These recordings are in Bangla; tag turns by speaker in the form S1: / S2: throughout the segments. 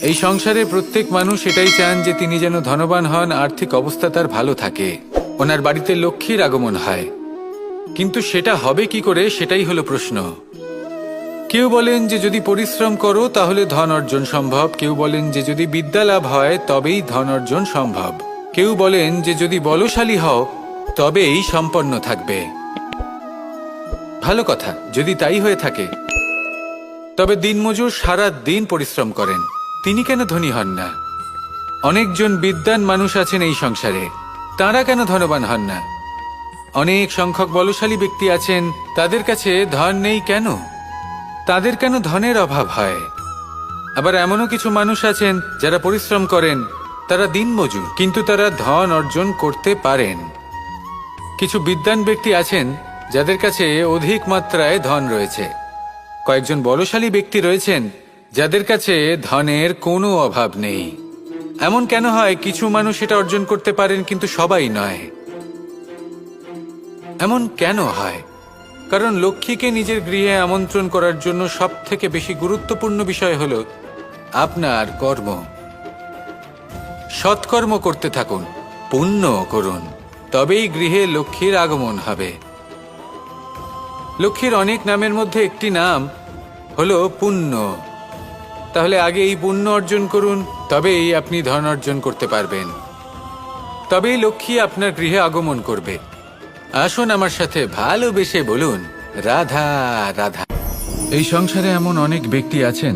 S1: এই সংসারে প্রত্যেক মানুষ এটাই চান যে তিনি যেন ধনবান হন, আর্থিক অবস্থা তার ভালো থাকে, ওনার বাড়িতে লক্ষ্মীর আগমন হয়। কিন্তু সেটা হবে কি করে, সেটাই হলো প্রশ্ন। কেউ বলেন যে যদি পরিশ্রম করো তাহলে ধন অর্জন সম্ভব, কেউ বলেন যে যদি বিদ্যা লাভ হয় তবেই ধন অর্জন সম্ভব, কেউ বলেন যে যদি বলশালী হও তবেই সম্পন্ন থাকবে। ভালো কথা, যদি তাই হয়ে থাকে, তবে দিনমজুর সারা দিন পরিশ্রম করেন, তিনি কেন ধনী হন না? অনেকজন বিদ্বান মানুষ আছেন এই সংসারে, তাঁরা কেন ধনবান হন না? অনেক সংখ্যক বলশালী ব্যক্তি আছেন, তাদের কাছে ধন নেই কেন? তাদের কেন ধনের অভাব হয়? আবার এমনও কিছু মানুষ আছেন যারা পরিশ্রম করেন, তারা দিনমজুর, কিন্তু তারা ধন অর্জন করতে পারেন। কিছু বিদ্বান ব্যক্তি আছেন যাদের কাছে অধিক মাত্রায় ধন রয়েছে। কয়েকজন বলশালী ব্যক্তি রয়েছেন যাদের কাছে ধনের কোনো অভাব নেই। এমন কেন হয় কিছু মানুষ এটা অর্জন করতে পারেন কিন্তু সবাই নয়? এমন কেন হয়? কারণ লক্ষ্মীকে নিজের গৃহে আমন্ত্রণ করার জন্য সবথেকে বেশি গুরুত্বপূর্ণ বিষয় হলো আপনার কর্ম। সৎকর্ম করতে থাকুন, পুণ্য করুন, তবেই গৃহে লক্ষ্মীর আগমন হবে। লক্ষ্মীর অনেক নামের মধ্যে একটি নাম হলো পুণ্য। তাহলে আগে এই পুণ্য অর্জন করুন, তবেই আপনি ধন অর্জন করতে পারবেন, তবেই লক্ষ্মী আপনার গৃহে আগমন করবে। আসুন আমার সাথে ভালোবেসে বলুন, রাধা রাধা। এই সংসারে এমন অনেক ব্যক্তি আছেন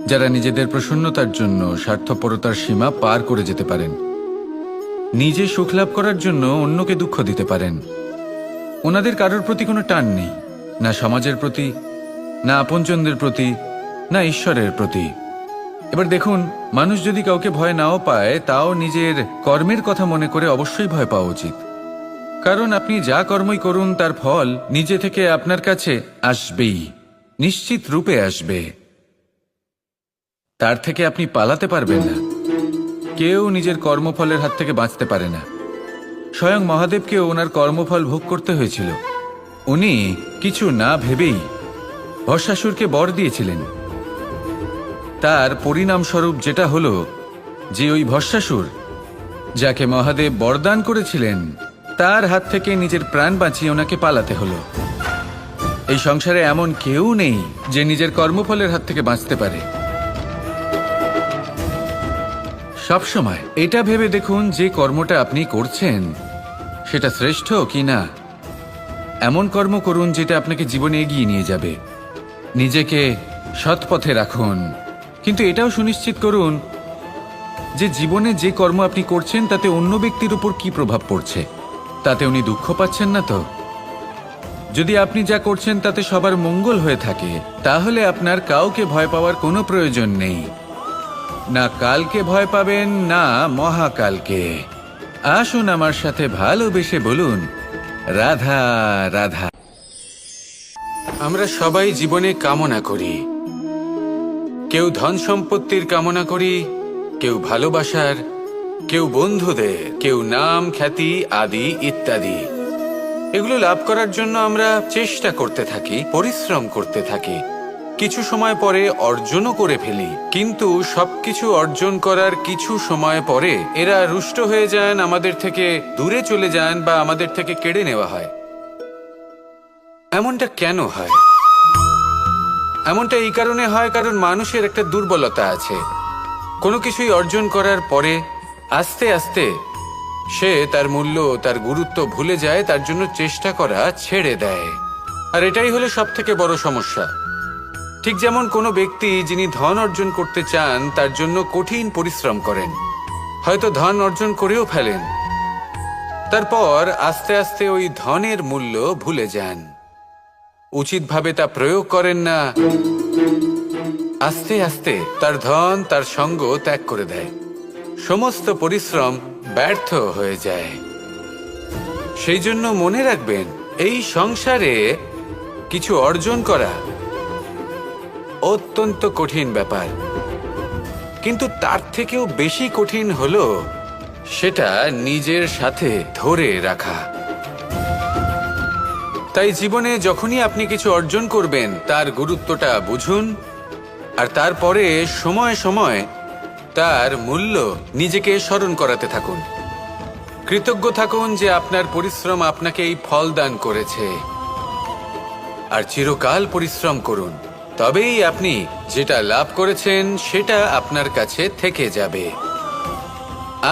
S1: যারা নিজেদের প্রসন্নতার জন্য স্বার্থপরতার সীমা পার করে যেতে পারেন। নিজে সুখ লাভ করার জন্য অন্যকে দুঃখ দিতে পারেন। ওনাদের কারোর প্রতি কোনো টান নেই, না সমাজের প্রতি, না আপনজনদের প্রতি, না ঈশ্বরের প্রতি। এবার দেখুন, মানুষ যদি কাউকে ভয় নাও পায়, তাও নিজের কর্মের কথা মনে করে অবশ্যই ভয় পাওয়া উচিত। কারণ আপনি যা কর্মই করুন তার ফল নিজে থেকে আপনার কাছে আসবেই, নিশ্চিত রূপে আসবে। তার থেকে আপনি পালাতে পারবেন না। কেউ নিজের কর্মফলের হাত থেকে বাঁচতে পারে না। স্বয়ং মহাদেবকেও ওনার কর্মফল ভোগ করতে হয়েছিল। উনি কিছু না ভেবেই ভস্মাসুরকে বর দিয়েছিলেন। তার পরিণামস্বরূপ যেটা হলো যে ওই ভস্মাসুর, যাকে মহাদেব বরদান করেছিলেন, তার হাত থেকে নিজের প্রাণ বাঁচিয়ে ওনাকে পালাতে হলো। এই সংসারে এমন কেউ নেই যে নিজের কর্মফলের হাত থেকে বাঁচতে পারে। সবসময় এটা ভেবে দেখুন যে কর্মটা আপনি করছেন সেটা শ্রেষ্ঠ কি না। এমন কর্ম করুন যেটা আপনাকে জীবনে এগিয়ে নিয়ে যাবে। নিজেকে সৎ পথে রাখুন, কিন্তু এটাও সুনিশ্চিত করুন যে জীবনে যে কর্ম আপনি করছেন তাতে অন্য ব্যক্তির উপর কি প্রভাব পড়ছে, তাতে উনি দুঃখ পাচ্ছেন না তো? যদি আপনি যা করছেন তাতে সবার মঙ্গল হয়ে থাকে, তাহলে আপনার কাউকে ভয় পাওয়ার কোনো প্রয়োজন নেই। না কালকে ভয় পাবেন, না মহাকালকে। আসুন আমার সাথে ভালোবেসে বলুন, রাধা রাধা। আমরা সবাই জীবনে কামনা করি। কেউ ধন সম্পত্তির কামনা করি, কেউ ভালোবাসার, কেউ বন্ধুদের, কেউ নাম খ্যাতি আদি ইত্যাদি। এগুলো লাভ করার জন্য আমরা চেষ্টা করতে থাকি, পরিশ্রম করতে থাকি, কিছু সময় পরে অর্জনও করে ফেলি। কিন্তু সবকিছু অর্জন করার কিছু সময় পরে এরা রুষ্ট হয়ে যান, আমাদের থেকে দূরে চলে যান বা আমাদের থেকে কেড়ে নেওয়া হয়। এমনটা কেন হয়? এমনটা এই কারণে হয় কারণ মানুষের একটা দুর্বলতা আছে। কোনো কিছুই অর্জন করার পরে আস্তে আস্তে সে তার মূল্য, তার গুরুত্ব ভুলে যায়, তার জন্য চেষ্টা করা ছেড়ে দেয়। আর এটাই হলো সব থেকে বড় সমস্যা। ঠিক যেমন কোনো ব্যক্তি যিনি ধন অর্জন করতে চান তার জন্য কঠিন পরিশ্রম করেন, হয়তো ধন অর্জন করেও ফেলেন, তারপর আস্তে আস্তে ওই ধনের মূল্য ভুলে যান, উচিতভাবে তা প্রয়োগ করেন না, আস্তে আস্তে তার ধন তার সঙ্গ ত্যাগ করে দেয়, সমস্ত পরিশ্রম ব্যর্থ হয়ে যায়। সেই জন্য মনে রাখবেন, এই সংসারে কিছু অর্জন করা অত্যন্ত কঠিন ব্যাপার, কিন্তু তার থেকেও বেশি কঠিন হলো সেটা নিজের সাথে ধরে রাখা। তাই জীবনে যখনই আপনি কিছু অর্জন করবেন তার গুরুত্বটা বুঝুন, আর তারপরে সময় সময় তার মূল্য নিজেকে স্মরণ করাতে থাকুন। কৃতজ্ঞ থাকুন যে আপনার পরিশ্রম আপনাকে এই ফল দান করেছে, আর চিরকাল পরিশ্রম করুন। তবেই আপনি যেটা লাভ করেছেন সেটা আপনার কাছে থেকে যাবে।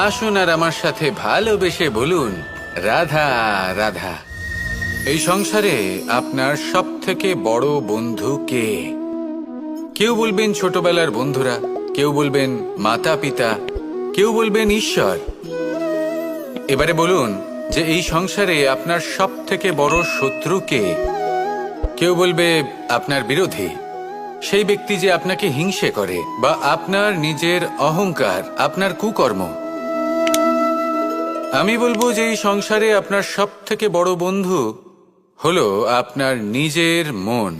S1: আসুন আর আমার সাথে ভালোবেসে বলুন, রাধা রাধা। এই সংসারে আপনার সবথেকে বড় বন্ধু কে? কেউ বলবেন ছোটবেলার বন্ধুরা, কেউ বলবেন মাতা পিতা, কেউ বলবেন ঈশ্বর। এবারে বলুন যে এই সংসারে আপনার সবথেকে বড় শত্রু কে? কেউ বলবে আপনার বিরোধী, সেই ব্যক্তি যে আপনাকে হিংসে করে, বা আপনার নিজের অহংকার, আপনার কুকর্ম। আমি বলবো যে এই সংসারে আপনার সবথেকে বড় বন্ধু হলো আপনার নিজের মন।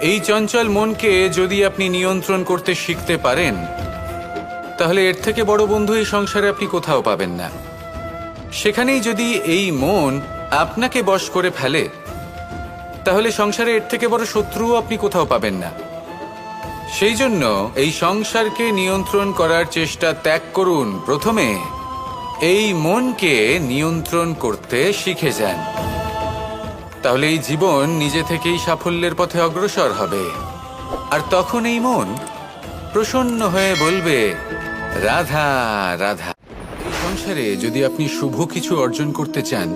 S1: এই চঞ্চল মনকে যদি আপনি নিয়ন্ত্রণ করতে শিখতে পারেন, তাহলে এর থেকে বড় বন্ধু এই সংসারে আপনি কোথাও পাবেন না। সেখানেই যদি এই মন আপনাকে বশ করে ফেলে, তাহলে সংসারে এর থেকে বড় শত্রুও আপনি কোথাও পাবেন না। সেই জন্য এই সংসারকে নিয়ন্ত্রণ করার চেষ্টা ত্যাগ করুন। প্রথমে এই মনকে নিয়ন্ত্রণ করতে শিখে যান, তাহলে এই জীবন নিজে থেকেই সাফল্যের পথে অগ্রসর হবে। আর তখন এই মন প্রসন্ন হয়ে বলবে, রাধা রাধা। এই সংসারে যদি আপনি শুভ কিছু অর্জন করতে চান,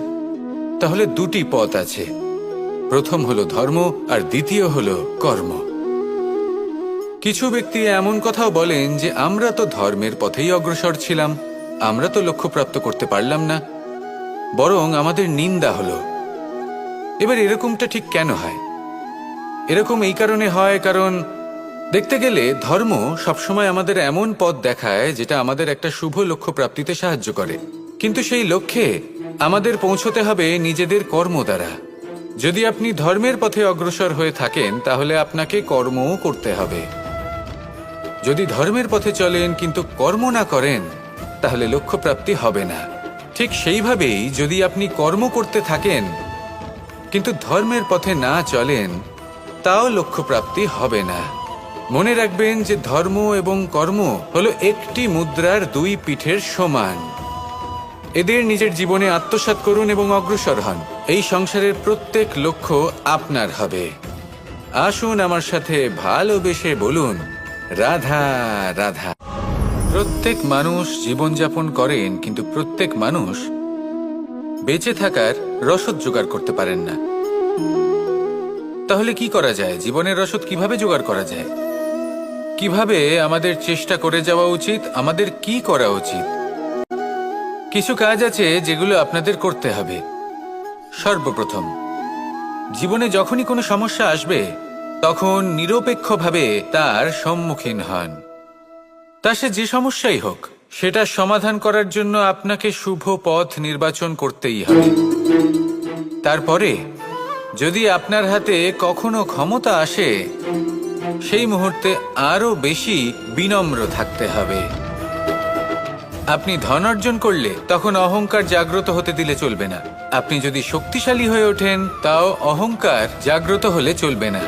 S1: তাহলে দুটি পথ আছে। প্রথম হলো ধর্ম, আর দ্বিতীয় হলো কর্ম। কিছু ব্যক্তি এমন কথাও বলেন যে আমরা তো ধর্মের পথেই অগ্রসর ছিলাম, আমরা তো লক্ষ্যপ্রাপ্ত করতে পারলাম না, বরং আমাদের নিন্দা হলো। এবার এরকমটা ঠিক কেন হয়? এরকম এই কারণে হয়, কারণ দেখতে গেলে ধর্ম সবসময় আমাদের এমন পথ দেখায় যেটা আমাদের একটা শুভ লক্ষ্য প্রাপ্তিতে সাহায্য করে, কিন্তু সেই লক্ষ্যে আমাদের পৌঁছতে হবে নিজেদের কর্ম দ্বারা। যদি আপনি ধর্মের পথে অগ্রসর হয়ে থাকেন, তাহলে আপনাকে কর্মও করতে হবে। যদি ধর্মের পথে চলেন কিন্তু কর্ম না করেন, তাহলে লক্ষ্য প্রাপ্তি হবে না। ঠিক সেইভাবেই যদি আপনি কর্ম করতে থাকেন কিন্তু ধর্মের পথে না চলেন, তাও লক্ষ্য প্রাপ্তি হবে না। মনে রাখবেন যে ধর্ম এবং কর্ম হলো একটি মুদ্রার দুই পিঠের সমান। এদের নিজের জীবনে আত্মসাৎ করুন এবং অগ্রসর হন। এই সংসারের প্রত্যেক লক্ষ্য আপনার হবে। আসুন আমার সাথে ভালোবেসে বলুন, রাধা রাধা। প্রত্যেক মানুষ জীবনযাপন করেন, কিন্তু প্রত্যেক মানুষ বেঁচে থাকার রসদ জোগাড় করতে পারেন না। তাহলে কি করা যায়? জীবনের রসদ কিভাবে জোগাড় করা যায়? কিভাবে আমাদের চেষ্টা করে যাওয়া উচিত? আমাদের কি করা উচিত? কিছু কাজ আছে যেগুলো আপনাদের করতে হবে। সর্বপ্রথম, জীবনে যখনই কোনো সমস্যা আসবে, তখন নিরপেক্ষভাবে তার সম্মুখীন হন। তা সে যে সমস্যাই হোক, সেটা সমাধান করার জন্য আপনাকে শুভ পথ নির্বাচন করতেই হবে। তারপরে যদি আপনার হাতে কখনো ক্ষমতা আসে, সেই মুহূর্তে আরো বেশি বিনম্র থাকতে হবে। আপনি ধন অর্জন করলে তখন অহংকার জাগ্রত হতে দিলে চলবে না। আপনি যদি শক্তিশালী হয়ে ওঠেন, তাও অহংকার জাগ্রত হলে চলবে না।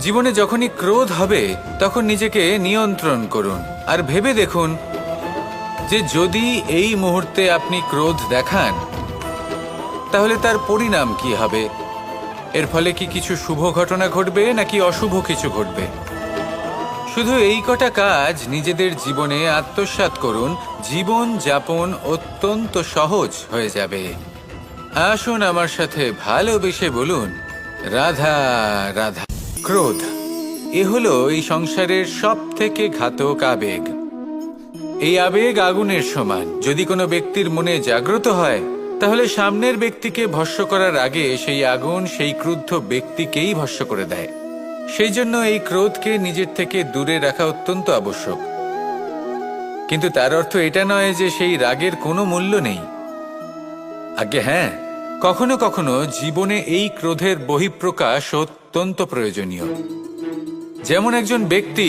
S1: জীবনে যখনই ক্রোধ হবে, তখন নিজেকে নিয়ন্ত্রণ করুন আর ভেবে দেখুন যে যদি এই মুহূর্তে আপনি ক্রোধ দেখান, তাহলে তার পরিণাম কি হবে। এর ফলে কি কিছু শুভ ঘটনা ঘটবে নাকি অশুভ কিছু ঘটবে? শুধু এই কটা কাজ নিজেদের জীবনে আত্মসাৎ করুন, জীবন যাপন অত্যন্ত সহজ হয়ে যাবে। আসুন আমার সাথে ভালোবেসে বলুন, রাধা রাধা। ক্রোধ এ হলো এই সংসারের সবথেকে ঘাতক আবেগ। এই আবেগ আগুনের সমান। যদি কোনো ব্যক্তির মনে জাগ্রত হয়, তাহলে সামনের ব্যক্তিকে ভস্ম করার আগে সেই আগুন সেই ক্রুদ্ধ ব্যক্তিকেই ভস্ম করে দেয়। সেই জন্য এই ক্রোধকে নিজের থেকে দূরে রাখা অত্যন্ত আবশ্যক। কিন্তু তার অর্থ এটা নয় যে সেই রাগের কোনো মূল্য নেই। আগে হ্যাঁ, কখনো কখনো জীবনে এই ক্রোধের বহিঃপ্রকাশ অত্যন্ত প্রয়োজনীয়। যেমন একজন ব্যক্তি,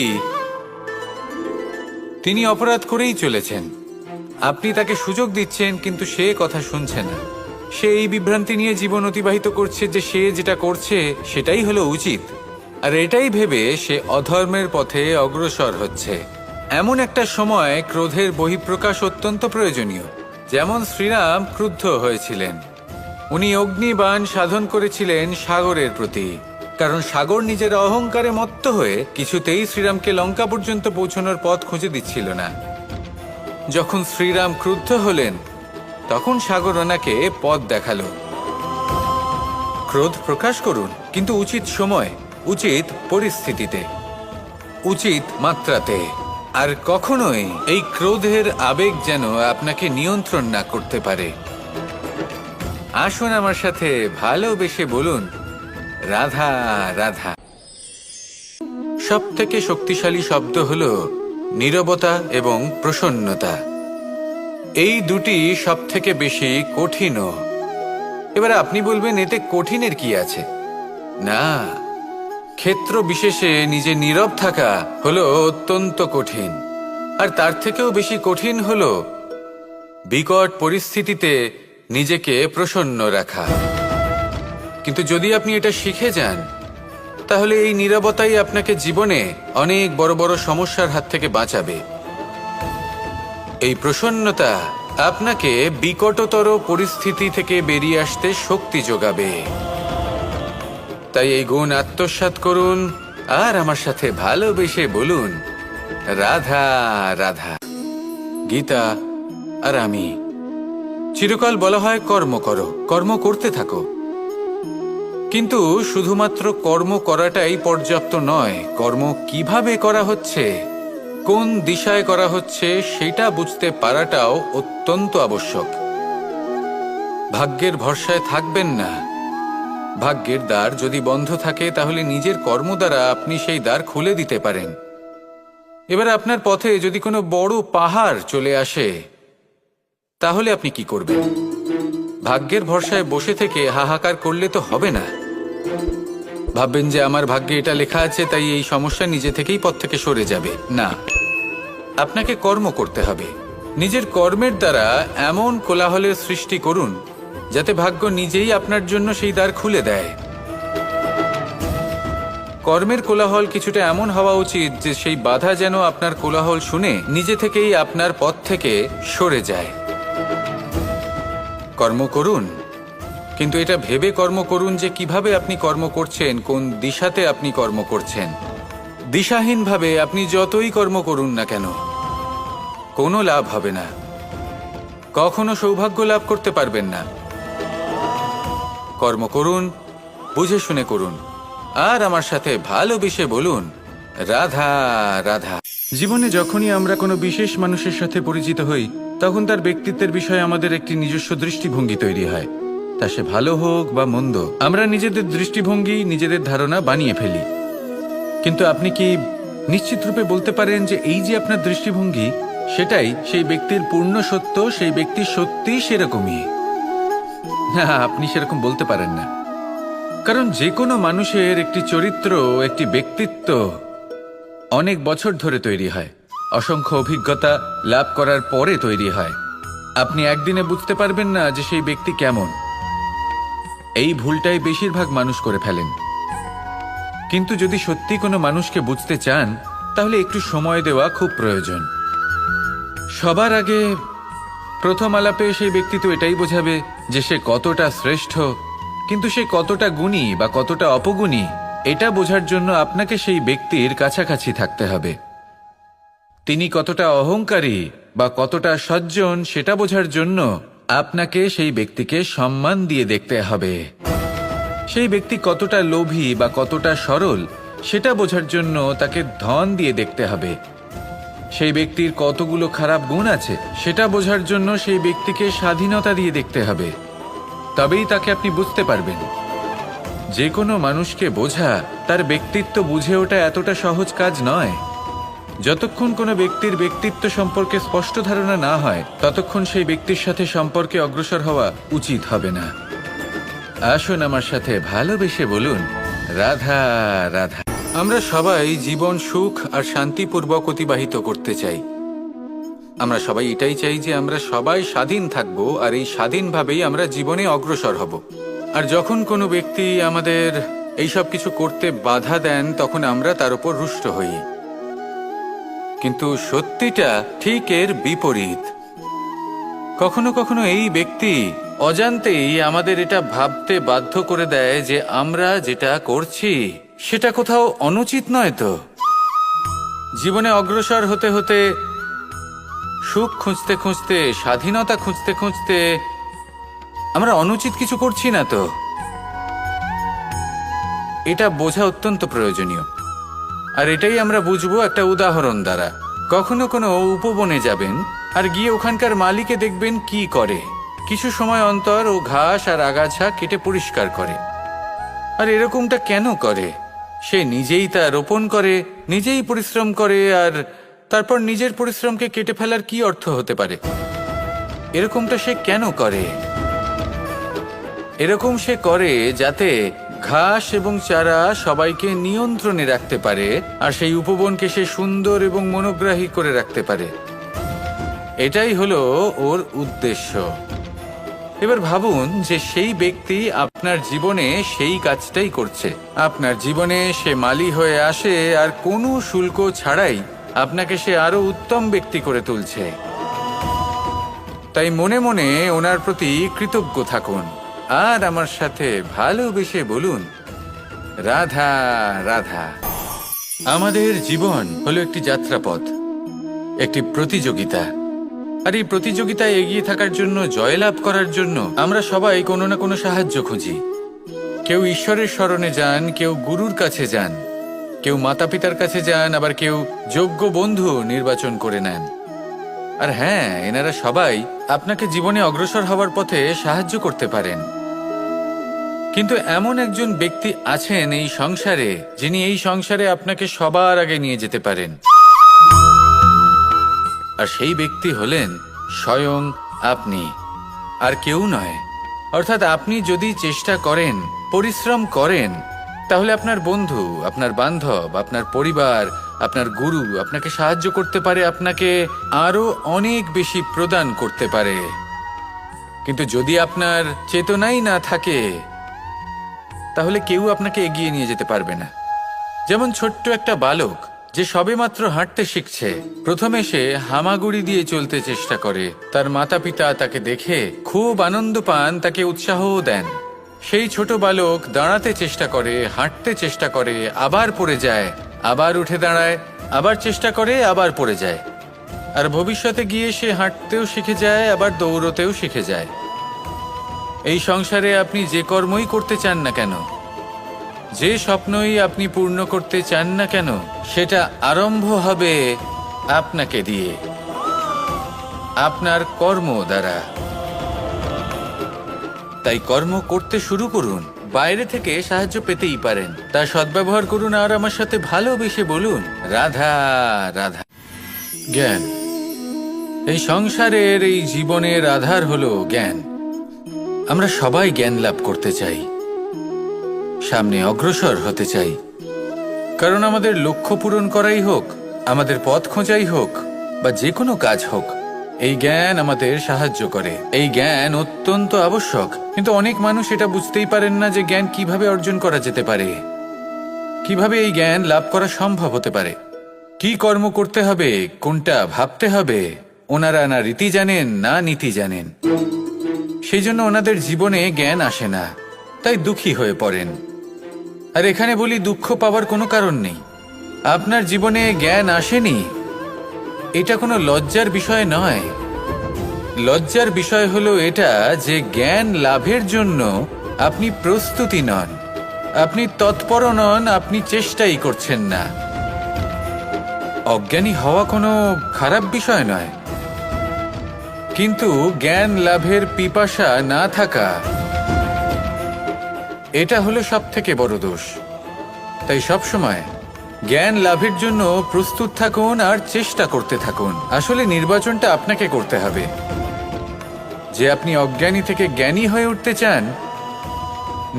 S1: তিনি অপরাধ করেই চলেছেন, আপনি তাকে সুযোগ দিচ্ছেন কিন্তু সে কথা শুনছে না। সে এই বিভ্রান্তি নিয়ে জীবন অতিবাহিত করছে যে সে যেটা করছে সেটাই হলো উচিত, আর এটাই ভেবে সে অধর্মের পথে অগ্রসর হচ্ছে। এমন একটা সময় ক্রোধের বহিঃপ্রকাশ অত্যন্ত প্রয়োজনীয়। যেমন শ্রীরাম ক্রুদ্ধ হয়েছিলেন, উনি অগ্নিবাণ সাধন করেছিলেন সাগরের প্রতি, কারণ সাগর নিজের অহংকারে মত্ত হয়ে কিছুতেই শ্রীরামকে লঙ্কা পর্যন্ত পৌঁছানোর পথ খুঁজে দিচ্ছিল না। যখন শ্রীরাম ক্রুদ্ধ হলেন তখন সাগর ওনাকে পথ দেখালো। ক্রোধ প্রকাশ করুন, কিন্তু উচিত সময়, উচিত পরিস্থিতিতে, উচিত মাত্রাতে। আর কখনোই এই ক্রোধের আবেগ যেন আপনাকে নিয়ন্ত্রণ না করতে পারে। আসুন আমার সাথে ভালোবেসে বলুন, রাধা রাধা। সব থেকে শক্তিশালী শব্দ হল নীরবতা এবং প্রসন্নতা। এই দুটি সব থেকে বেশি কঠিনও। এবার আপনি বলবেন, এতে কঠিনের কি আছে? না, ক্ষেত্র বিশেষে নিজে নীরব থাকা হলো অত্যন্ত কঠিন। আর তার থেকেও বেশি কঠিন হলো বিকট পরিস্থিতিতে নিজেকে প্রসন্ন রাখা। কিন্তু যদি আপনি এটা শিখে যান, তাহলে এই নীরবতাই আপনাকে জীবনে অনেক বড় বড় সমস্যার হাত থেকে বাঁচাবে। এই প্রসন্নতা আপনাকে বিকটতর পরিস্থিতি থেকে বেরিয়ে আসতে শক্তি যোগাবে। তাই এই গুণ আত্মসাৎ করুন আর আমার সাথে ভালোবেসে বলুন, রাধা রাধা। গীতা আর আমি চিরকাল বলা হয়, কর্ম করো, কর্ম করতে থাকো। কিন্তু শুধুমাত্র কর্ম করাটাই পর্যাপ্ত নয়। কর্ম কিভাবে করা হচ্ছে, কোন দিশায় করা হচ্ছে, সেটা বুঝতে পারাটাও অত্যন্ত আবশ্যক। ভাগ্যের ভরসায় থাকবেন না। ভাগ্যের দ্বার যদি বন্ধ থাকে, তাহলে নিজের কর্ম দ্বারা আপনি সেই দ্বার খুলে দিতে পারেন। এবার আপনার পথে যদি কোনো বড় পাহাড় চলে আসে, তাহলে আপনি কি করবেন? ভাগ্যের ভরসায় বসে থেকে হাহাকার করলে তো হবে না। ভাববেন যে আমার ভাগ্যে এটা লেখা আছে, তাই এই সমস্যা নিজে থেকেই পথ থেকে সরে যাবে। না, আপনাকে কর্ম করতে হবে। নিজের কর্মের দ্বারা এমন কোলাহলের সৃষ্টি করুন যাতে ভাগ্য নিজেই আপনার জন্য সেই দ্বার খুলে দেয়। কর্মের কোলাহল কিছুটা এমন হওয়া উচিত যে সেই বাধা যেন আপনার কোলাহল শুনে নিজে থেকেই আপনার পথ থেকে সরে যায়। কর্ম করুন, কিন্তু এটা ভেবে কর্ম করুন যে কিভাবে আপনি কর্ম করছেন, কোন দিশাতে আপনি কর্ম করছেন। দিশাহীনভাবে আপনি যতই কর্ম করুন না কেন, কোনো লাভ হবে না। কখনো সৌভাগ্য লাভ করতে পারবেন না। কর্ম করুন, বুঝে শুনে করুন আর আমার সাথে ভালোবেসে বলুন, রাধা রাধা। জীবনে যখনই আমরা কোনো বিশেষ মানুষের সাথে পরিচিত হই, তখন তার ব্যক্তিত্বের বিষয়ে আমাদের একটি নিজস্ব দৃষ্টিভঙ্গি তৈরি হয়। তা সে ভালো হোক বা মন্দ, আমরা নিজেদের দৃষ্টিভঙ্গি, নিজেদের ধারণা বানিয়ে ফেলি। কিন্তু আপনি কি নিশ্চিত রূপে বলতে পারেন যে এই যে আপনার দৃষ্টিভঙ্গি, সেটাই সেই ব্যক্তির পূর্ণ সত্য, সেই ব্যক্তি সত্যি সেরকমই? না, আপনি সেরকম বলতে পারেন না। কারণ যে কোনো মানুষের একটি চরিত্র, একটি ব্যক্তিত্ব অনেক বছর ধরে তৈরি হয়, অসংখ্য অভিজ্ঞতা লাভ করার পরে তৈরি হয়। আপনি একদিনে বুঝতে পারবেন না যে সেই ব্যক্তি কেমন। এই ভুলটাই বেশিরভাগ মানুষ করে ফেলেন। কিন্তু যদি সত্যি কোনো মানুষকে বুঝতে চান, তাহলে একটু সময় দেওয়া খুব প্রয়োজন। সবার আগে প্রথম আলাপে সেই ব্যক্তি তো এটাই বোঝাবে যে সে কতটা শ্রেষ্ঠ, কিন্তু সে কতটা গুণী বা কতটা অপগুণী, এটা বোঝার জন্য আপনাকে সেই ব্যক্তির কাছাকাছি থাকতে হবে। তিনি কতটা অহংকারী বা কতটা সজ্জন, সেটা বোঝার জন্য আপনাকে সেই ব্যক্তিকে সম্মান দিয়ে দেখতে হবে। সেই ব্যক্তি কতটা লোভী বা কতটা সরল, সেটা বোঝার জন্য তাকে ধন দিয়ে দেখতে হবে। সেই ব্যক্তির কতগুলো খারাপ গুণ আছে, সেটা বোঝার জন্য সেই ব্যক্তিকে স্বাধীনতা দিয়ে দেখতে হবে। তবেই তাকে আপনি বুঝতে পারবেন। যে কোনো মানুষকে বোঝা, তার ব্যক্তিত্ব বুঝে ওঠা এতটা সহজ কাজ নয়। যতক্ষণ কোনো ব্যক্তির ব্যক্তিত্ব সম্পর্কে স্পষ্ট ধারণা না হয়, ততক্ষণ সেই ব্যক্তির সাথে সম্পর্কে অগ্রসর হওয়া উচিত হবে না। আসুন আমার সাথে ভালোবেসে বলুন, রাধা রাধা। আমরা সবাই জীবন সুখ আর শান্তিপূর্বক অতিবাহিত করতে চাই। আমরা সবাই এটাই চাই যে আমরা সবাই স্বাধীন থাকব, আর এই স্বাধীনভাবেই আমরা জীবনে অগ্রসর হব। আর যখন কোনো ব্যক্তি আমাদের এইসব কিছু করতে বাধা দেন, তখন আমরা তার উপর রুষ্ট হই। কিন্তু সত্যিটা ঠিক এর বিপরীত। কখনো কখনো এই ব্যক্তি অজান্তেই আমাদের এটা ভাবতে বাধ্য করে দেয় যে আমরা যেটা করছি সেটা কোথাও অনুচিত নয়। তো জীবনে অগ্রসর হতে হতে, সুখ খুঁজতে খুঁজতে, স্বাধীনতা খুঁজতে খুঁজতে আমরা অনুচিত কিছু করছি না তো? এটা বোঝা অত্যন্ত প্রয়োজনীয়। আর এটাই আমরা বুঝবো একটা উদাহরণ দ্বারা। কখনো কোনো উপবনে যাবেন আর গিয়ে ওখানকার মালিকে দেখবেন কি করে। কিছু সময় অন্তর ও ঘাস আর আগাছা কেটে পরিষ্কার করে। আর এরকমটা কেন করে? সে নিজেই তা রোপণ করে, নিজেই পরিশ্রম করে, আর তারপর নিজের পরিশ্রমকে কেটে ফেলার কি অর্থ হতে পারে? এরকমটা সে কেন করে? এরকম সে করে যাতে ঘাস এবং চারা সবাইকে নিয়ন্ত্রণে রাখতে পারে, আর সেই উপবনকে সে সুন্দর এবং মনোগ্রাহী করে রাখতে পারে। এটাই হলো ওর উদ্দেশ্য। এবার ভাবুন যে সেই ব্যক্তি আপনার জীবনে সেই কাজটাই করছে। আপনার জীবনে সে মালি হয়ে আসে আর কোনো শুল্ক ছাড়াই আপনাকে সে আরো উত্তম ব্যক্তি করে তুলছে। তাই মনে মনে ওনার প্রতি কৃতজ্ঞ থাকুন আর আমার সাথে ভালোবেসে বলুন, রাধা রাধা। আমাদের জীবন হলো একটি যাত্রাপথ, একটি প্রতিযোগিতা। আর এই প্রতিযোগিতায় এগিয়ে থাকার জন্য, জয়লাভ করার জন্য আমরা সবাই কোনো না কোনো সাহায্য খুঁজি। কেউ ঈশ্বরের শরণে যান, কেউ গুরুর কাছে যান, কেউ মাতা পিতার কাছে যান, আবার কেউ যোগ্য বন্ধু নির্বাচন করে নেন। আর হ্যাঁ, এনারা সবাই আপনাকে জীবনে অগ্রসর হওয়ার পথে সাহায্য করতে পারেন। কিন্তু এমন একজন ব্যক্তি আছেন এই সংসারে, যিনি এই সংসারে আপনাকে সবার আগে নিয়ে যেতে পারেন। আর সেই ব্যক্তি হলেন স্বয়ং আপনি, আর কেউ নয়। অর্থাৎ আপনি যদি চেষ্টা করেন, পরিশ্রম করেন, তাহলে আপনার বন্ধু, আপনার বান্ধব, আপনার পরিবার, আপনার গুরু আপনাকে সাহায্য করতে পারে, আপনাকে আরো অনেক বেশি প্রদান করতে পারে। কিন্তু যদি আপনার চেতনাই না থাকে, তাহলে কেউ আপনাকে এগিয়ে নিয়ে যেতে পারবে না। যেমন ছোট্ট একটা বালক যে সবেমাত্র হাঁটতে শিখছে, প্রথমে সে হামাগুড়ি দিয়ে চলতে চেষ্টা করে। তার মাতা পিতা তাকে দেখে খুব আনন্দ পান, তাকে উৎসাহও দেন। সেই ছোট বালক দাঁড়াতে চেষ্টা করে, হাঁটতে চেষ্টা করে, আবার পড়ে যায়, আবার উঠে দাঁড়ায়, আবার চেষ্টা করে, আবার পড়ে যায়। আর ভবিষ্যতে গিয়ে সে হাঁটতেও শিখে যায়, আবার দৌড়তেও শিখে যায়। এই সংসারে আপনি যে কর্মই করতে চান না কেন, যে স্বপ্নই আপনি পূর্ণ করতে চান না কেন, সেটা আরম্ভ হবে আপনাকে দিয়ে, আপনার কর্ম দ্বারা। তাই কর্ম করতে শুরু করুন। বাইরে থেকে সাহায্য পেতেই পারেন, তার সদ্ব্যবহার করুন আর আমার সাথে ভালোবেসে বলুন, রাধা রাধা। জ্ঞান। এই সংসারের, এই জীবনের আধার হলো জ্ঞান। আমরা সবাই জ্ঞান লাভ করতে চাই, সামনে অগ্রসর হতে চাই। কারণ আমাদের লক্ষ্য পূরণ করাই হোক, আমাদের পথ খোঁজাই হোক, বা যে কোনো কাজ হোক, এই জ্ঞান আমাদের সাহায্য করে। এই জ্ঞান অত্যন্ত আবশ্যক। কিন্তু অনেক মানুষ এটা বুঝতেই পারেন না যে জ্ঞান কিভাবে অর্জন করা যেতে পারে, কিভাবে এই জ্ঞান লাভ করা সম্ভব হতে পারে, কি কর্ম করতে হবে, কোনটা ভাবতে হবে। ওনারা না রীতি জানেন, না নীতি জানেন। সেই জন্য ওনাদের জীবনে জ্ঞান আসে না, তাই দুঃখী হয়ে পড়েন। আর এখানে বলি, দুঃখ পাওয়ার কোনো কারণ নেই। আপনার জীবনে জ্ঞান আসেনি, এটা কোনো লজ্জার বিষয় নয়। লজ্জার বিষয় হলো এটা যে জ্ঞান লাভের জন্য আপনি প্রস্তুতি নন, আপনি তৎপর নন, আপনি চেষ্টাই করছেন না। অজ্ঞানী হওয়া কোনো খারাপ বিষয় নয়, কিন্তু জ্ঞান লাভের পিপাসা না থাকা, এটা হলো সবথেকে বড় দোষ। তাই সবসময় জ্ঞান লাভের জন্য প্রস্তুত থাকুন আর চেষ্টা করতে থাকুন। আসলে নির্বাচনটা আপনাকে করতে হবে যে আপনি অজ্ঞানী থেকে জ্ঞানী হয়ে উঠতে চান,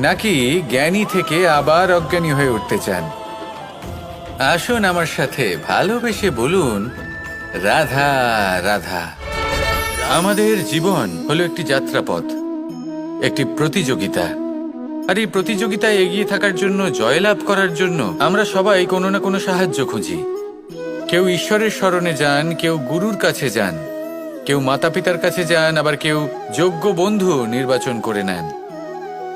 S1: নাকি জ্ঞানী থেকে আবার অজ্ঞানী হয়ে উঠতে চান। আসুন আমার সাথে ভালোবেসে বলুন, রাধা রাধা। আমাদের জীবন হলো একটি যাত্রাপথ, একটি প্রতিযোগিতা। আর এই প্রতিযোগিতায় এগিয়ে থাকার জন্য, জয়লাভ করার জন্য আমরা সবাই কোনো না কোনো সাহায্য খুঁজি। কেউ ঈশ্বরের শরণে যান, কেউ গুরুর কাছে যান, কেউ মাতা পিতার কাছে যান, আবার কেউ যোগ্য বন্ধু নির্বাচন করে নেন।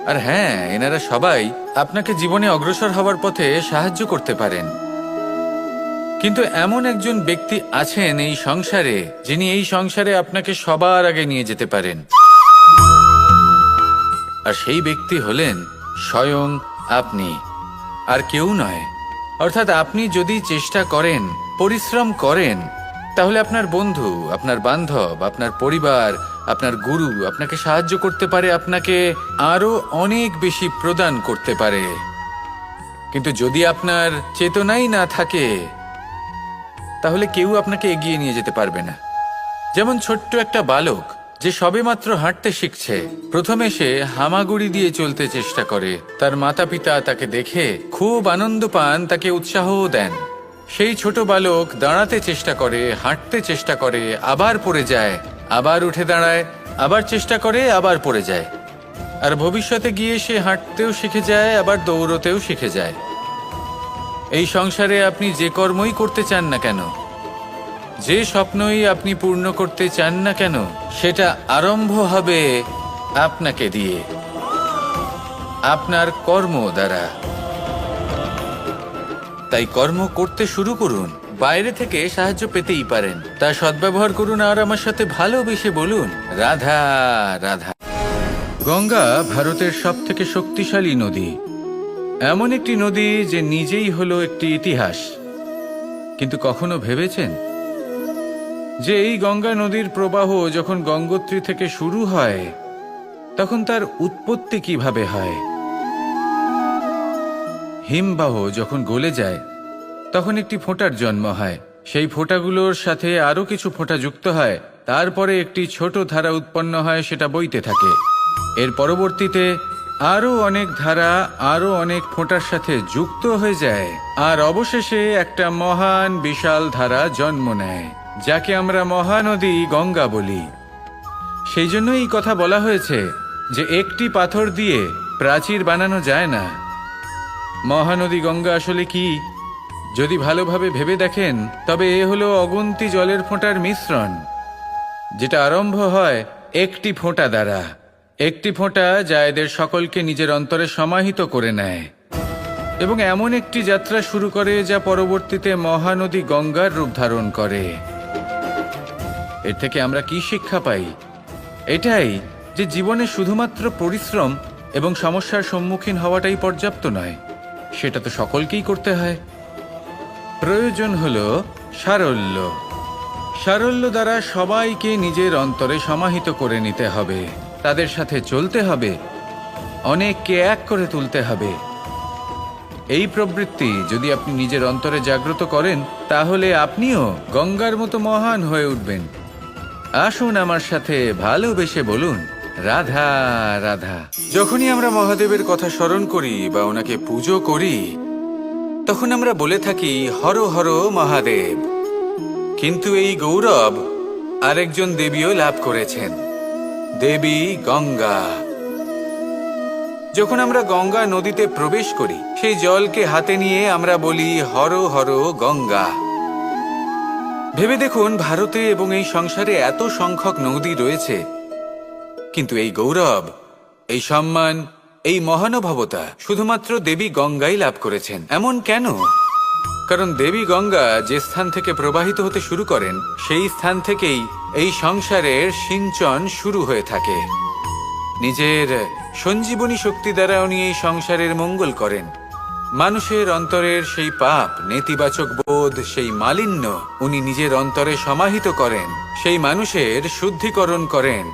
S1: আর হ্যাঁ, এনারা সবাই আপনাকে জীবনে অগ্রসর হওয়ার পথে সাহায্য করতে পারেন। কিন্তু এমন একজন ব্যক্তি আছেন এই সংসারে, যিনি এই সংসারে আপনাকে সবার আগে নিয়ে যেতে পারেন। আর সেই ব্যক্তি হলেন স্বয়ং আপনি, আর কেউ নয়। অর্থাৎ আপনি যদি চেষ্টা করেন, পরিশ্রম করেন, তাহলে আপনার বন্ধু, আপনার বান্ধব, আপনার পরিবার, আপনার গুরু আপনাকে সাহায্য করতে পারে, আপনাকে আরো অনেক বেশি প্রদান করতে পারে। কিন্তু যদি আপনার চেতনাই না থাকে, তাহলে কেউ আপনাকে এগিয়ে নিয়ে যেতে পারবে না। যেমন ছোট্ট একটা বালক যে সবেমাত্র হাঁটতে শিখছে, প্রথমে সে হামাগুড়ি দিয়ে চলতে চেষ্টা করে। তার মাতা পিতা তাকে দেখে খুব আনন্দ পান, তাকে উৎসাহও দেন। সেই ছোট বালক দাঁড়াতে চেষ্টা করে, হাঁটতে চেষ্টা করে, আবার পড়ে যায়, আবার উঠে দাঁড়ায়, আবার চেষ্টা করে, আবার পড়ে যায়। আর ভবিষ্যতে গিয়ে সে হাঁটতেও শিখে যায়, আবার দৌড়তেও শিখে যায়। এই সংসারে আপনি যে কর্মই করতে চান না কেন, যে স্বপ্নই আপনি পূর্ণ করতে চান না কেন, সেটা আরম্ভ হবে আপনাকে দিয়ে, আপনার কর্ম দ্বারা। তাই কর্ম করতে শুরু করুন। বাইরে থেকে সাহায্য পেতেই পারেন, তা সদ্ব্যবহার করুন। আর আমার সাথে ভালোবেসে বলুন, রাধা রাধা। গঙ্গা ভারতের সবথেকে শক্তিশালী নদী, এমন একটি নদী যে নিজেই হলো একটি ইতিহাস। কিন্তু কখনো ভেবেছেন যে এই গঙ্গা নদীর প্রবাহ যখন গঙ্গোত্রী থেকে শুরু হয়, তখন তার উৎপত্তি কিভাবে হয়? হিমবাহ যখন গলে যায়, তখন একটি ফোঁটার জন্ম হয়। সেই ফোঁটাগুলোর সাথে আরো কিছু ফোঁটা যুক্ত হয়, তারপরে একটি ছোট ধারা উৎপন্ন হয়, সেটা বইতে থাকে। এর পরবর্তীতে আরো অনেক ধারা আরো অনেক ফোঁটার সাথে যুক্ত হয়ে যায়, আর অবশেষে একটা মহান বিশাল ধারা জন্ম নেয়, যাকে আমরা মহানদী গঙ্গা বলি। সেই জন্য এই কথা বলা হয়েছে যে একটি পাথর দিয়ে প্রাচীর বানানো যায় না। মহানদী গঙ্গা আসলে কি, যদি ভালোভাবে ভেবে দেখেন, তবে এ হলো অগুন্তি জলের ফোঁটার মিশ্রণ, যেটা আরম্ভ হয় একটি ফোঁটা দ্বারা। একটি ফোঁটা যা এদের সকলকে নিজের অন্তরে সমাহিত করে নেয় এবং এমন একটি যাত্রা শুরু করে যা পরবর্তীতে মহানদী গঙ্গার রূপ ধারণ করে। এর থেকে আমরা কি শিক্ষা পাই? এটাই যে জীবনে শুধুমাত্র পরিশ্রম এবং সমস্যার সম্মুখীন হওয়াটাই পর্যাপ্ত নয়, সেটা তো সকলকেই করতে হয়। প্রয়োজন হলো সারল্য। সারল্য দ্বারা সবাইকে নিজের অন্তরে সমাহিত করে নিতে হবে, তাদের সাথে চলতে হবে, অনেককে এক করে তুলতে হবে। এই প্রবৃত্তি যদি আপনি নিজের অন্তরে জাগ্রত করেন, তাহলে আপনিও গঙ্গার মতো মহান হয়ে উঠবেন। আসুন আমার সাথে ভালোবেসে বলুন, রাধা রাধা। যখনই আমরা মহাদেবের কথা স্মরণ করি বা ওনাকে পুজো করি, তখন আমরা বলে থাকি হর হর মহাদেব। কিন্তু এই গৌরব আরেকজন দেবীও লাভ করেছেন, দেবী গঙ্গা। যখন আমরা গঙ্গা নদীতে প্রবেশ করি, সেই জলকে হাতে নিয়ে আমরা বলি হর হর গঙ্গা। ভেবে দেখুন, ভারতে এবং এই সংসারে এত সংখ্যক নদী রয়েছে, কিন্তু এই গৌরব, এই সম্মান, এই মহানুভবতা শুধুমাত্র দেবী গঙ্গাই লাভ করেছেন। এমন কেন? কারণ দেবী গঙ্গা যে স্থান থেকে প্রবাহিত হতে শুরু করেন, সেই স্থান থেকেই এই সংসারের সিঞ্চন শুরু হয়ে থাকে। নিজের সঞ্জীবনী শক্তি দ্বারা উনি এই সংসারের মঙ্গল করেন। মানুষের অন্তরের সেই পাপ, নেতিবাচক বোধ, সেই মালিন্য উনি নিজের অন্তরে সমাহিত করেন, সেই মানুষের শুদ্ধিকরণ করেন,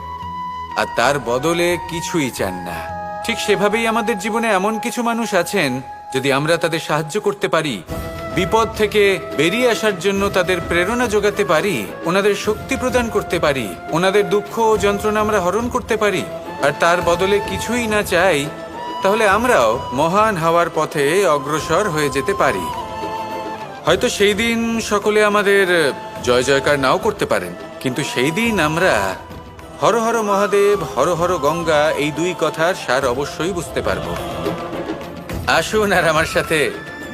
S1: আর তার বদলে কিছুই চান না। ঠিক সেভাবেই আমাদের জীবনে এমন কিছু মানুষ আছেন, যদি আমরা তাদের সাহায্য করতে পারি, বিপদ থেকে বেরিয়ে আসার জন্য তাদের প্রেরণা যোগাতে পারি, ওনাদের শক্তি প্রদান করতে পারি, ওনাদের দুঃখ ও যন্ত্রণা আমরা হরণ করতে পারি, আর তার বদলে কিছুই না চাই, তাহলে আমরাও মহান হওয়ার পথে অগ্রসর হয়ে যেতে পারি। হয়তো সেই দিন সকলে আমাদের জয় জয়কার নাও করতে পারেন, কিন্তু সেই দিন আমরা হর হর মহাদেব, হর হর গঙ্গা, এই দুই কথার সার অবশ্যই বুঝতে পারবো। আসুন আর আমার সাথে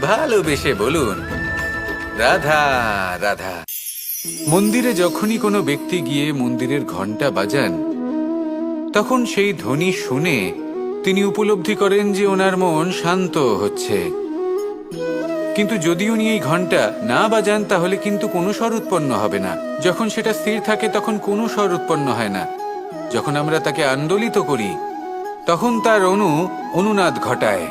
S1: ভালোবেসে বলুন, রাধা রাধা। মন্দিরে যখনই কোনো ব্যক্তি গিয়ে মন্দিরের ঘন্টা বাজান, তখন সেই ধ্বনি শুনে তিনি উপলব্ধি করেন যে ওনার মন শান্ত হচ্ছে। কিন্তু যদি উনি এই ঘন্টা না বাজান তাহলে কিন্তু কোনো স্বর উৎপন্ন হবে না। যখন সেটা স্থির থাকে তখন কোনো স্বর উৎপন্ন হয় না। যখন আমরা তাকে আন্দোলিত করি তখন তার অনুনাদ ঘটায়,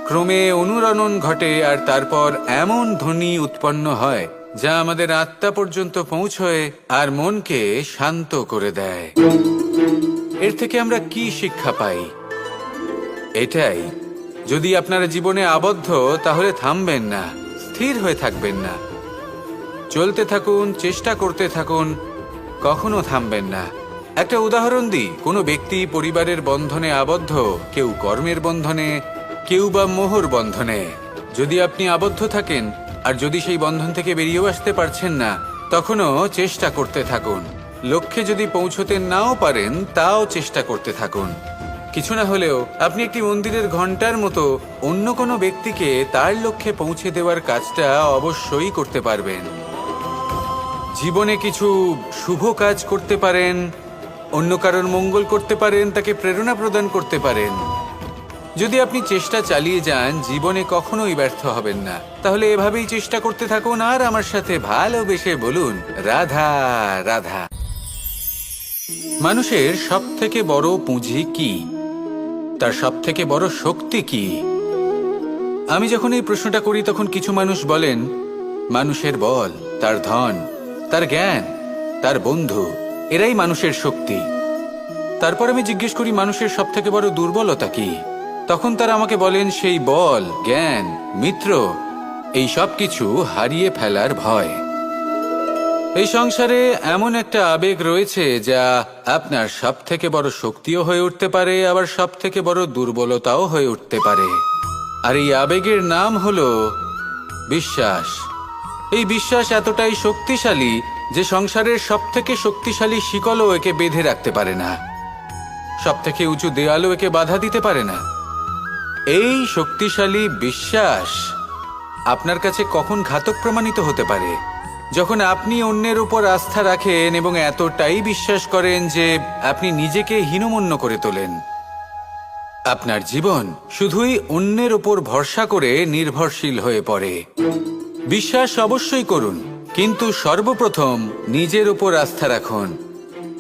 S1: ক্রমে অনুরণন ঘটে, আর তারপর এমন ধ্বনি উৎপন্ন হয় যা আমাদের আত্মা পর্যন্ত পৌঁছয় আর মনকে শান্ত করে দেয়। এর থেকে আমরা কি শিক্ষা পাই? এটাই, যদি আপনারা জীবনে আবদ্ধ তাহলে থামবেন না, স্থির হয়ে থাকবেন না, চলতে থাকুন, চেষ্টা করতে থাকুন, কখনো থামবেন না। একটা উদাহরণ দিই, কোনো ব্যক্তি পরিবারের বন্ধনে আবদ্ধ, কেউ কর্মের বন্ধনে, কেউ বা মোহর বন্ধনে। যদি আপনি আবদ্ধ থাকেন আর যদি সেই বন্ধন থেকে বেরিয়েও আসতে পারছেন না, তখনও চেষ্টা করতে থাকুন। লক্ষ্যে যদি পৌঁছতে নাও পারেন তাও চেষ্টা করতে থাকুন। কিছু না হলেও আপনি একটি মন্দিরের ঘন্টার মতো অন্য কোনো ব্যক্তিকে তার লক্ষ্যে পৌঁছে দেওয়ার কাজটা অবশ্যই করতে পারবেন। জীবনে কিছু শুভ কাজ করতে পারেন, অন্য কারোর মঙ্গল করতে পারেন, তাকে প্রেরণা প্রদান করতে পারেন। যদি আপনি চেষ্টা চালিয়ে যান জীবনে কখনোই ব্যর্থ হবেন না। তাহলে এভাবেই চেষ্টা করতে থাকুন আর আমার সাথে ভালোবেসে বলুন, রাধা রাধা। মানুষের সব থেকে বড় পুঁজি কি? তার সব থেকে বড় শক্তি কি? আমি যখন এই প্রশ্নটা করি তখন কিছু মানুষ বলেন মানুষের বল, তার ধন, তার জ্ঞান, তার বন্ধু, এরাই মানুষের শক্তি। তারপর আমি জিজ্ঞেস করি মানুষের সব থেকে বড় দুর্বলতা কি? তখন তারা আমাকে বলেন সেই বল, জ্ঞান, মিত্র, এই সব কিছু হারিয়ে ফেলার ভয়। এই সংসারে এমন একটা আবেগ রয়েছে যা আপনার সব থেকে বড় শক্তিও হয়ে উঠতে পারে, আবার সব থেকে বড় দুর্বলতাও হয়ে উঠতে পারে। আর এই আবেগের নাম হলো বিশ্বাস। এই বিশ্বাস এতটাই শক্তিশালী যে সংসারের সব থেকে শক্তিশালী শিকলও একে বেঁধে রাখতে পারে না, সব থেকে উঁচু দেয়ালও একে বাধা দিতে পারে না। এই শক্তিশালী বিশ্বাস আপনার কাছে কখন ঘাতক প্রমাণিত হতে পারে? যখন আপনি অন্যের উপর আস্থা রাখেন এবং এতটাই বিশ্বাস করেন যে আপনি নিজেকে হীনমন্য করে তোলেন। আপনার জীবন শুধুই অন্যের উপর ভরসা করে নির্ভরশীল হয়ে পড়ে। বিশ্বাস অবশ্যই করুন, কিন্তু সর্বপ্রথম নিজের উপর আস্থা রাখুন।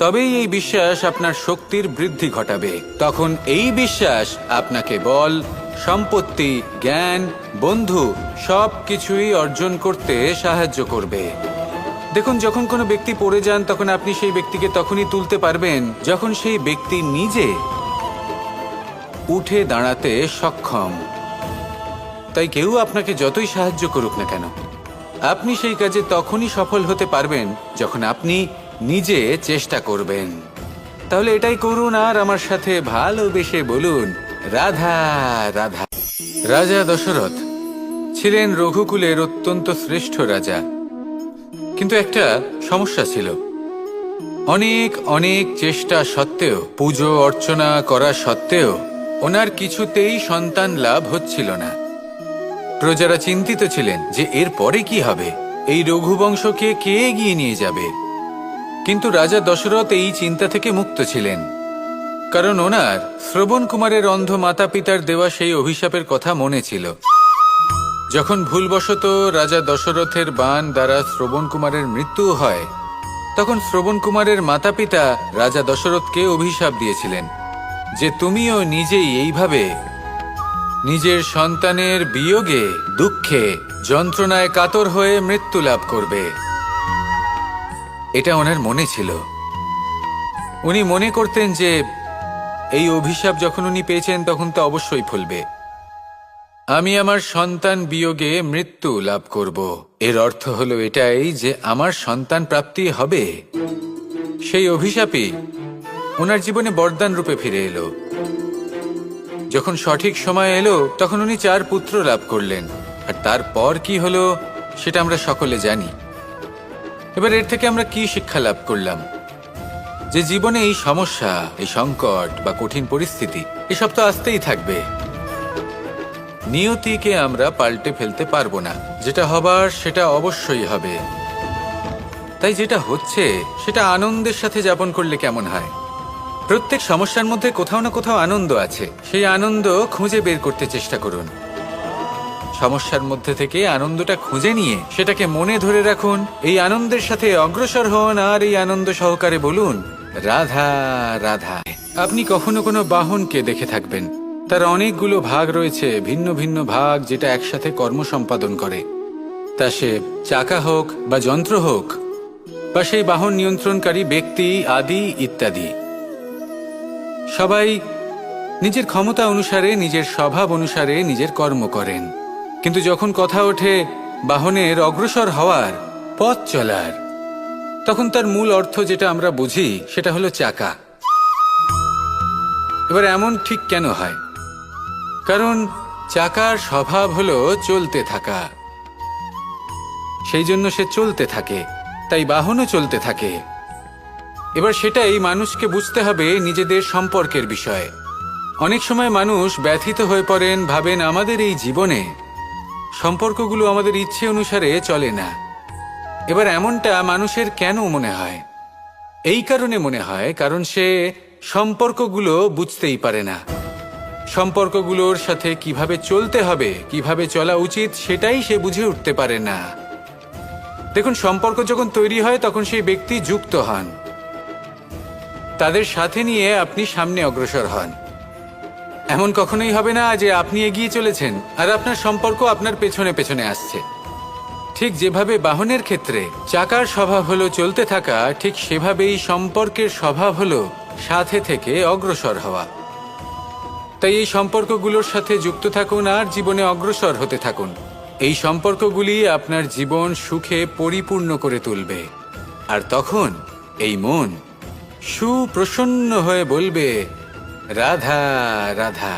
S1: তবেই এই বিশ্বাস আপনার শক্তির বৃদ্ধি ঘটাবে। তখন এই বিশ্বাস আপনাকে বল, সম্পত্তি, জ্ঞান, বন্ধু সব কিছুই অর্জন করতে সাহায্য করবে। দেখুন, যখন কোনো ব্যক্তি পড়ে যান তখন আপনি সেই ব্যক্তিকে তখনই তুলতে পারবেন যখন সেই ব্যক্তি নিজে উঠে দাঁড়াতে সক্ষম। তাই কেউ আপনাকে যতই সাহায্য করুক না কেন, আপনি সেই কাজে তখনই সফল হতে পারবেন যখন আপনি নিজে চেষ্টা করবেন। তাহলে এটাই করুন আর আমার সাথে ভালোবেসে বলুন, রাধা রাধা। রাজা দশরথ ছিলেন রঘুকুলের অত্যন্ত শ্রেষ্ঠ রাজা, কিন্তু একটা সমস্যা ছিল। অনেক অনেক চেষ্টা সত্ত্বেও, পুজো অর্চনা করা সত্ত্বেও ওনার কিছুতেই সন্তান লাভ হচ্ছিল না। প্রজারা চিন্তিত ছিলেন যে এর পরে কি হবে, এই রঘুবংশকে কে এগিয়ে নিয়ে যাবে। কিন্তু রাজা দশরথ এই চিন্তা থেকে মুক্ত ছিলেন, কারণ ওনার শ্রবণ কুমারের অন্ধ মাতা পিতার দেওয়া সেই অভিশাপের কথা মনে ছিল। যখন ভুলবশত রাজা দশরথের বাণ দ্বারা শ্রবণ কুমারের মৃত্যু হয়, তখন শ্রবণ কুমারের মাতা পিতা রাজা দশরথকে অভিশাপ দিয়েছিলেন যে তুমিও নিজেই এইভাবে নিজের সন্তানের বিয়োগে, দুঃখে, যন্ত্রণায় কাতর হয়ে মৃত্যু লাভ করবে। এটা ওনার মনে ছিল। উনি মনে করতেন যে এই অভিশাপ যখন উনি পেয়েছেন তখন তো অবশ্যই ফলবে। আমি আমার সন্তান বিয়োগে মৃত্যু লাভ করব, এর অর্থ হলো এটাই যে আমার সন্তান প্রাপ্তি হবে। সেই অভিশাপই ওনার জীবনে বরদান রূপে ফিরে এলো। যখন সঠিক সময় এলো তখন উনি 4 পুত্র লাভ করলেন, আর তারপর কি হলো সেটা আমরা সকলে জানি। এবার এর থেকে আমরা কি শিক্ষা লাভ করলাম? যে জীবনে এই সমস্যা, এই সংকট বা কঠিন পরিস্থিতি এসব তো আসতেই থাকবে। নিয়তিকে আমরা পাল্টে ফেলতে পারবো না, যেটা হবার সেটা অবশ্যই হবে। তাই যেটা হচ্ছে সেটা আনন্দের সাথে যাপন করলে কেমন হয়? প্রত্যেক সমস্যার মধ্যে কোথাও না কোথাও আনন্দ আছে, সেই আনন্দ খুঁজে বের করতে চেষ্টা করুন। সমস্যার মধ্যে থেকে আনন্দটা খুঁজে নিয়ে সেটাকে মনে ধরে রাখুন, এই আনন্দের সাথে অগ্রসর হন আর এই আনন্দ সহকারে বলুন, রাধা রাধা। আপনি কখনো কোনো বাহনকে দেখে থাকবেন, তার অনেকগুলো ভাগ রয়েছে, ভিন্ন ভিন্ন ভাগ, যেটা একসাথে কর্ম সম্পাদন করে। তা সে চাকা হোক বা যন্ত্র হোক বা সেই বাহন নিয়ন্ত্রণকারী ব্যক্তি আদি ইত্যাদি, সবাই নিজের ক্ষমতা অনুসারে, নিজের স্বভাব অনুসারে নিজের কর্ম করেন। কিন্তু যখন কথা ওঠে বাহনের অগ্রসর হওয়ার, পথ চলার, তখন তার মূল অর্থ যেটা আমরা বুঝি সেটা হলো চাকা। এবার এমন ঠিক কেন হয়? কারণ চাকার স্বভাব হলো চলতে থাকা, সেই জন্য সে চলতে থাকে, তাই বাহনও চলতে থাকে। এবার সেটাই মানুষকে বুঝতে হবে নিজেদের সম্পর্কের বিষয়ে। অনেক সময় মানুষ ব্যথিত হয়ে পড়েন, ভাবেন আমাদের এই জীবনে সম্পর্কগুলো আমাদের ইচ্ছে অনুসারে চলে না। এবার এমনটা মানুষের কেন মনে হয়? এই কারণে মনে হয় কারণ সে সম্পর্কগুলো বুঝতেই পারে না। সম্পর্কগুলোর সাথে কিভাবে চলতে হবে, কিভাবে চলা উচিত, সেটাই সে বুঝে উঠতে পারে না। দেখুন, সম্পর্ক যখন তৈরি হয় তখন সেই ব্যক্তি যুক্ত হন, তাদের সাথে নিয়ে আপনি সামনে অগ্রসর হন। এমন কখনোই হবে না যে আপনি এগিয়ে চলেছেন আর আপনার সম্পর্ক আপনার পেছনে পেছনে আসছে। ঠিক যেভাবে বাহনের ক্ষেত্রে চাকার স্বভাব হলো চলতে থাকা, ঠিক সেভাবেই সম্পর্কের স্বভাব হলো সাথে থেকে অগ্রসর হওয়া। তাই এই সম্পর্কগুলোর সাথে যুক্ত থাকুন আর জীবনে অগ্রসর হতে থাকুন। এই সম্পর্কগুলি আপনার জীবন সুখে পরিপূর্ণ করে তুলবে। আর তখন এই মন সুপ্রসন্ন হয়ে বলবে, রাধা রাধা।